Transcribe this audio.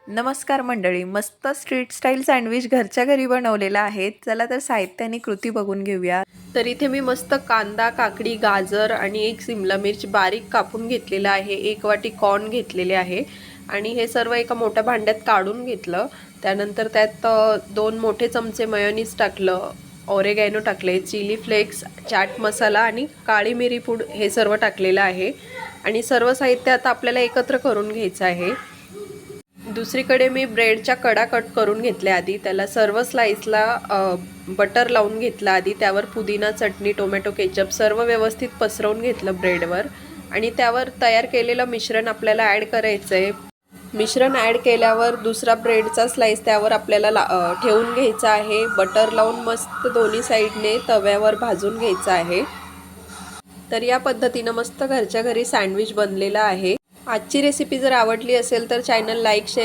नमस्कार मंडळी, मस्त स्ट्रीट स्टाईल सँडविच घरच्या घरी बनवलेला आहे. चला तर साहित्य आणि कृती बघून घेऊया. तर इथे मी मस्त कांदा, काकडी, गाजर आणि एक सिमला मिर्च बारीक कापून घेतलेला आहे. एक वाटी कॉर्न घेतलेले आहे आणि हे सर्व एका मोठ्या भांड्यात काढून घेतलं. त्यानंतर त्यात 2 मोठे चमचे मेयोनीज टाकलं, ऑरेगॅनो टाकले, चिली फ्लेक्स, चाट मसाला आणि काळी मिरी पूड हे सर्व टाकलेलं आहे. आणि सर्व साहित्य आता आपल्याला एकत्र करून घ्यायचं आहे. दुसरीकडे मी ब्रेडच्या कडा कट करून घेतल्या आधी. त्याला सर्व स्लाइसला बटर लावून घेतलं आधी. त्यावर पुदिना, चटणी, टोमॅटो केचप सर्व व्यवस्थित पसरवून घेतलं ब्रेडवर आणि त्यावर तयार केलेलं मिश्रण आपल्याला ॲड करायचं आहे. मिश्रण ॲड केल्यावर दुसरा ब्रेडचा स्लाइस त्यावर आपल्याला ठेवून घ्यायचा आहे. बटर लावून मस्त दोन्ही साईडने तव्यावर भाजून घ्यायचं आहे. तर या पद्धतीनं मस्त घरच्या घरी सँडविच बनलेला आहे. आजची रेसिपी जर आवडली असेल तर चॅनल लाईक, शेअर